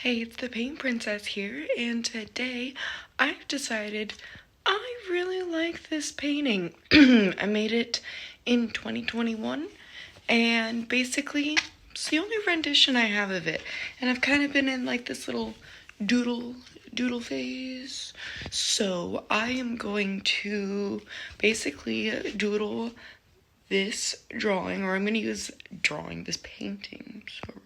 Hey, it's the Paint Princess here, and today I've decided I really like this painting. I made it in 2021, and basically it's the only rendition I have of it. And I've kind of been in like this little doodle phase. So I am going to basically doodle this drawing, or I'm going to use this painting, sorry.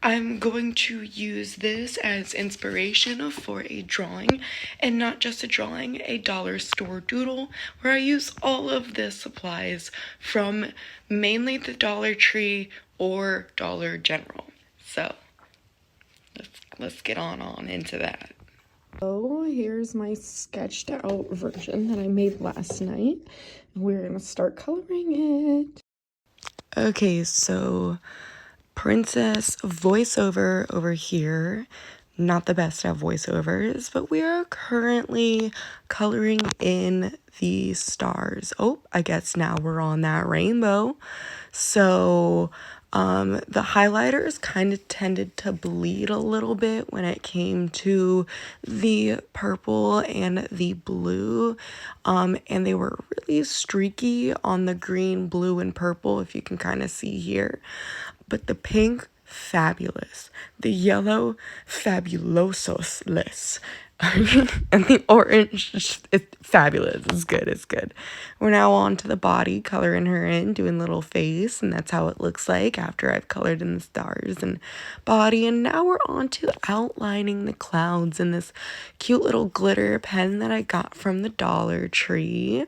I'm going to use this as inspiration for a drawing, and not just a drawing, a dollar store doodle, where I use all of the supplies from mainly the Dollar Tree or Dollar General. So let's get on into that. So here's my sketched out version that I made last night. We're gonna start coloring it. Okay, so Princess voiceover over here. Not the best at voiceovers, but we are currently coloring in the stars. Oh, I guess now we're on that rainbow. So the highlighters kind of tended to bleed a little bit when it came to the purple and the blue, and they were really streaky on the green, blue, and purple, if you can kind of see here. But the pink, fabulous. The yellow, fabulosos-less. And the orange, it's fabulous. It's good. We're now on to the body, coloring her in, doing little face, and that's how it looks like after I've colored in the stars and body. And now we're on to outlining the clouds in this cute little glitter pen that I got from the Dollar Tree.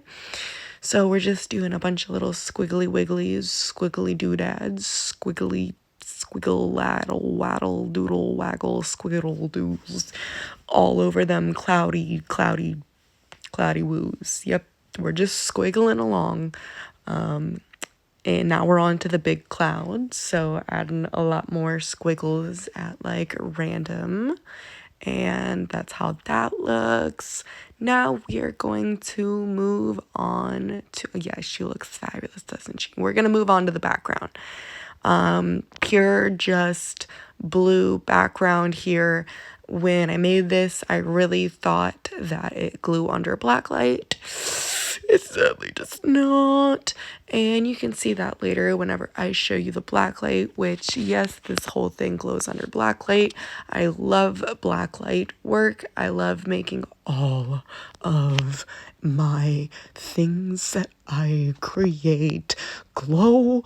So we're just doing a bunch of little squiggly wigglies, squiggly doodads, squiggle laddle waddle doodle waggle squiggle doos all over them cloudy woos. Yep, we're just squiggling along. And now we're on to the big clouds, so adding a lot more squiggles at like random. And that's how that looks. Now we are going to move on to, yeah, she looks fabulous, doesn't she? We're going to move on to the background. Pure just blue background here. When I made this, I really thought that it glue under black light. It sadly does not. And you can see that later whenever I show you the black light, which, yes, this whole thing glows under black light. I love black light work. I love making all of my things that I create glow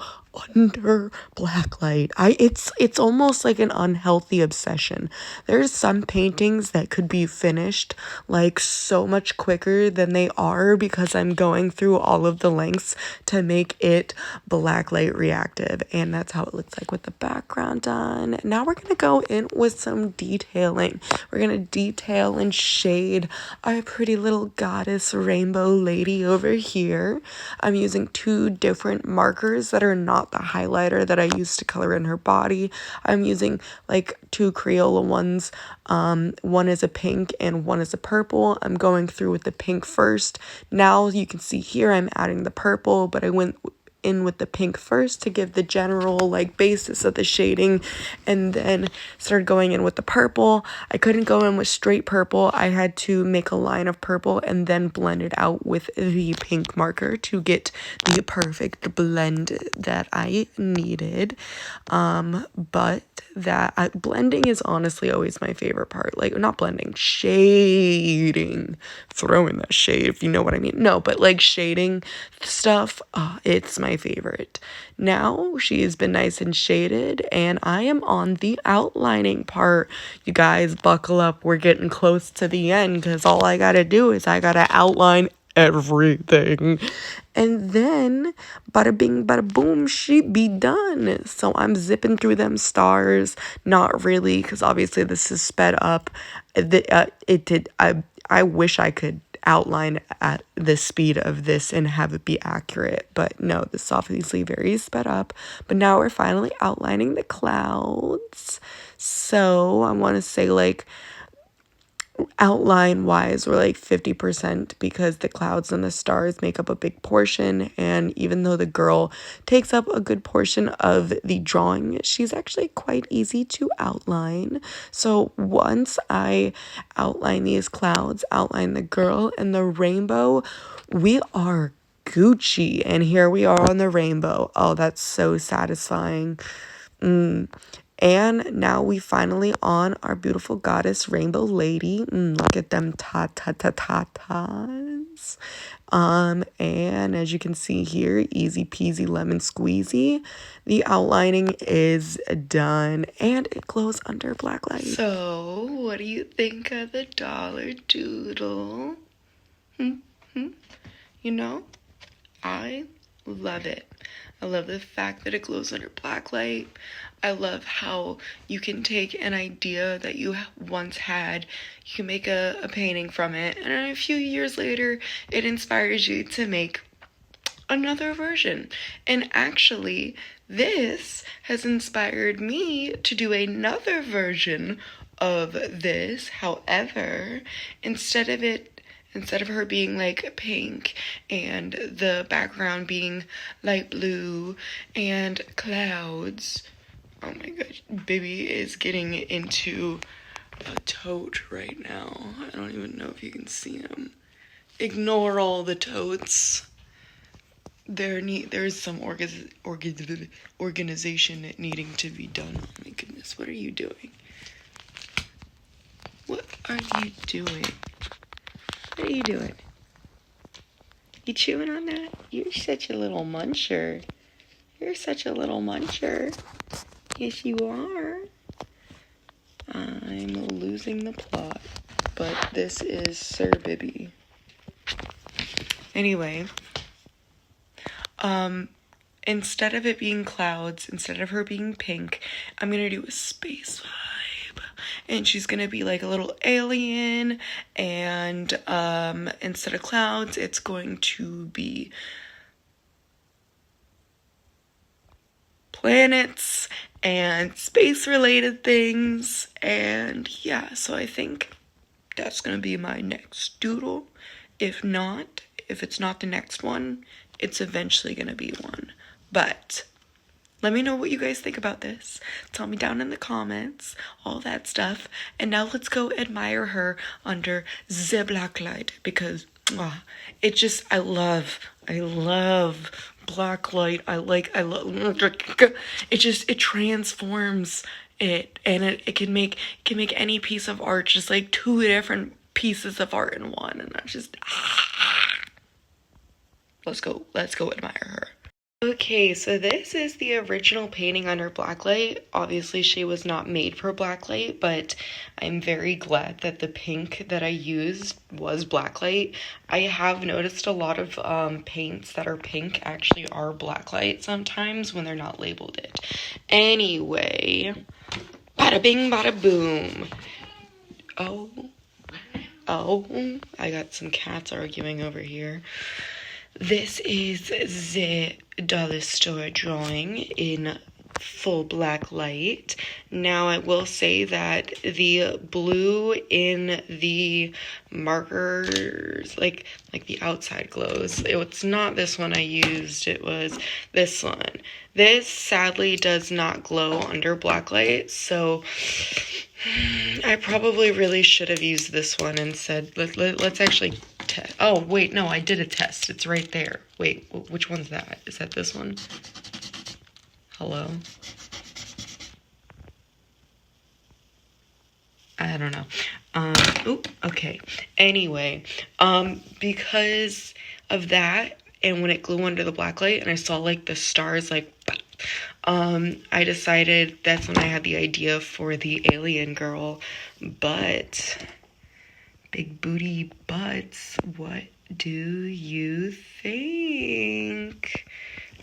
under black light. It's almost like an unhealthy obsession. There's some paintings that could be finished like so much quicker than they are because I'm going through all of the lengths to make it black light reactive, and that's how it looks like with the background done. Now we're gonna go in with some detailing. We're gonna detail and shade our pretty little goddess rainbow lady over here. I'm using two different markers that are not the highlighter that I used to color in her body. I'm using like two Crayola ones. One is a pink and one is a purple. I'm going through with the pink first. Now you can see here I'm adding the purple, but I went in with the pink first to give the general like basis of the shading, and then started going in with the purple. I couldn't go in with straight purple. I had to make a line of purple and then blend it out with the pink marker to get the perfect blend that I needed. But that blending is honestly always my favorite part. Like, not blending, shading, throwing that shade, if you know what I mean. No, but like shading stuff, it's my favorite. Now she has been nice and shaded, and I am on the outlining part. You guys buckle up, we're getting close to the end, because all I gotta do is I gotta outline everything, and then bada bing bada boom, she be done. So I'm zipping through them stars, not really, because obviously this is sped up. I wish I could outline at the speed of this and have it be accurate, but no, this is obviously very sped up. But now we're finally outlining the clouds. So I want to say, like, outline wise, we're like 50% because the clouds and the stars make up a big portion. And even though the girl takes up a good portion of the drawing, she's actually quite easy to outline. So once I outline these clouds, outline the girl and the rainbow, we are Gucci. And here we are on the rainbow. Oh, that's so satisfying. And now we finally on our beautiful goddess rainbow lady. Look at them ta-ta-ta-ta-tas. And as you can see here, easy peasy lemon squeezy. The outlining is done and it glows under black light. So, what do you think of the Dollar Doodle? You know, I love it. I love the fact that it glows under black light. I love how you can take an idea that you once had, you can make a painting from it, and a few years later, it inspires you to make another version. And actually, this has inspired me to do another version of this. However, instead of her being like pink and the background being light blue and clouds. Oh my gosh, baby is getting into a tote right now. I don't even know if you can see him. Ignore all the totes. There's some organization needing to be done. Oh my goodness, what are you doing? What are you doing? What are you doing? You chewing on that? You're such a little muncher. You're such a little muncher. Yes, you are. I'm losing the plot, but this is Sir Bibby. Anyway, instead of it being clouds, instead of her being pink, I'm gonna do a space vibe. And she's gonna be like a little alien, and instead of clouds, it's going to be planets and space related things. And yeah, so I think that's gonna be my next doodle. If it's not the next one, it's eventually gonna be one. But let me know what you guys think about this. Tell me down in the comments, all that stuff. And now let's go admire her under the black light, because it just, I love black light. I love it transforms it, and it can make any piece of art just like two different pieces of art in one. And I'm just let's go admire her. Okay, so this is the original painting under blacklight. Obviously, she was not made for blacklight, but I'm very glad that the pink that I used was blacklight. I have noticed a lot of paints that are pink actually are blacklight sometimes when they're not labeled it. Anyway, bada bing, bada boom. Oh, I got some cats arguing over here. This is the Dollar Store drawing in full black light. Now I will say that the blue in the markers, like the outside glows. It's not this one I used, it was this one. This sadly does not glow under black light, so I probably really should have used this one instead. Let's actually test. Oh, wait, no, I did a test. It's right there. Wait, which one's that? Is that this one? Hello? I don't know. Okay. Anyway, because of that, and when it glowed under the black light, and I saw, like, the stars, like, I decided that's when I had the idea for the alien girl. But big booty butts, what do you think?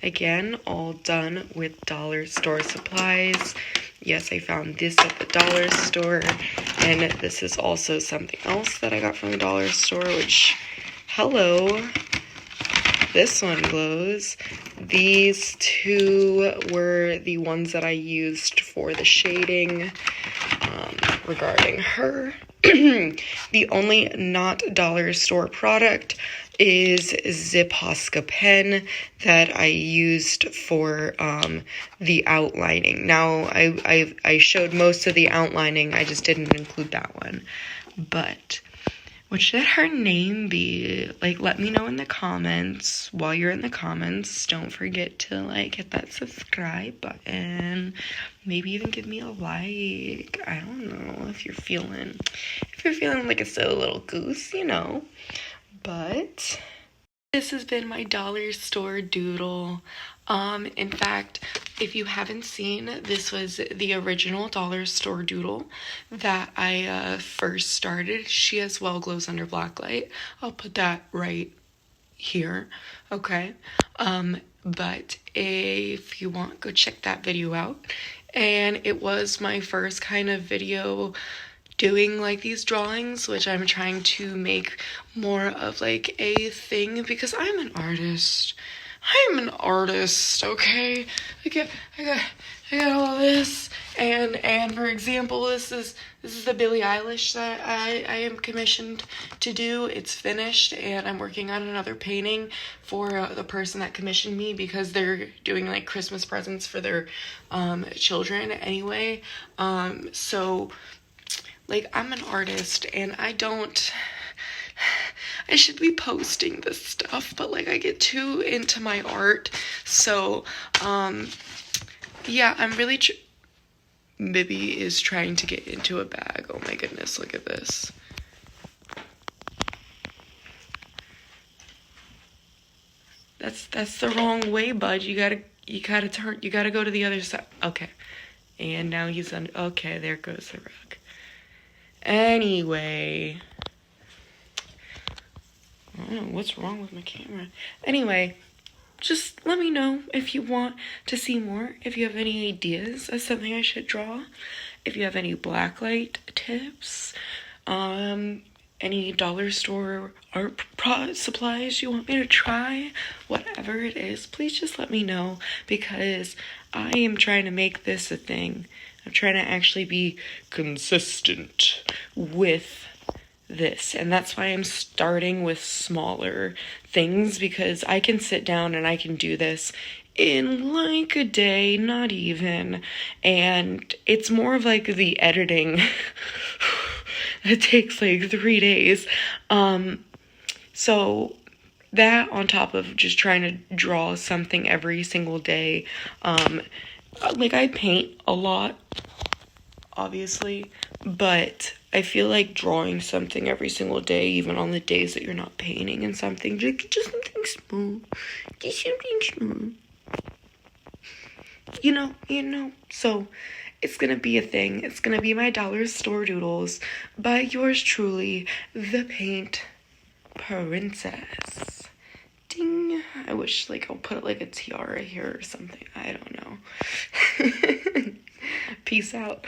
Again, all done with dollar store supplies. Yes, I found this at the dollar store, and this is also something else that I got from the dollar store, which, hello, this one glows. These two were the ones that I used for the shading. regarding her. The only not Dollar Store product is Zip-Hosca pen that I used for the outlining. Now, I showed most of the outlining, I just didn't include that one. But what should her name be? Like, let me know in the comments. While you're in the comments, don't forget to, like, hit that subscribe button. Maybe even give me a like. I don't know if you're feeling like a silly little goose, you know. But this has been my Dollar Store Doodle. In fact, if you haven't seen, this was the original Dollar Store Doodle that I first started. She as well glows under black light. I'll put that right here, okay? But if you want, go check that video out. And it was my first kind of video doing like these drawings, which I'm trying to make more of like a thing because I'm an artist. Okay? I got all this, and for example, this is the Billie Eilish that I am commissioned to do. It's finished, and I'm working on another painting for the person that commissioned me because they're doing like Christmas presents for their children anyway. So like, I'm an artist, and I should be posting this stuff, but like I get too into my art. So yeah, I'm really Bibby is trying to get into a bag. Oh my goodness, look at this. That's the wrong way, bud. You gotta go to the other side. Okay. And now he's on. Okay, there goes the rug. Anyway, I don't know what's wrong with my camera. Anyway, just let me know if you want to see more, if you have any ideas of something I should draw, if you have any blacklight tips, any dollar store art supplies you want me to try, whatever it is, please just let me know, because I am trying to make this a thing. I'm trying to actually be consistent with this, and that's why I'm starting with smaller things, because I can sit down and I can do this in like a day, not even, and it's more of like the editing. It takes like 3 days. So that on top of just trying to draw something every single day, like I paint a lot, obviously, but I feel like drawing something every single day, even on the days that you're not painting, and something, just something small, you know, so it's gonna be a thing. It's gonna be my Dollar Store Doodles by yours truly, the Paint Princess. Ding. I wish, like, I'll put like a tiara here or something. I don't know. Peace out.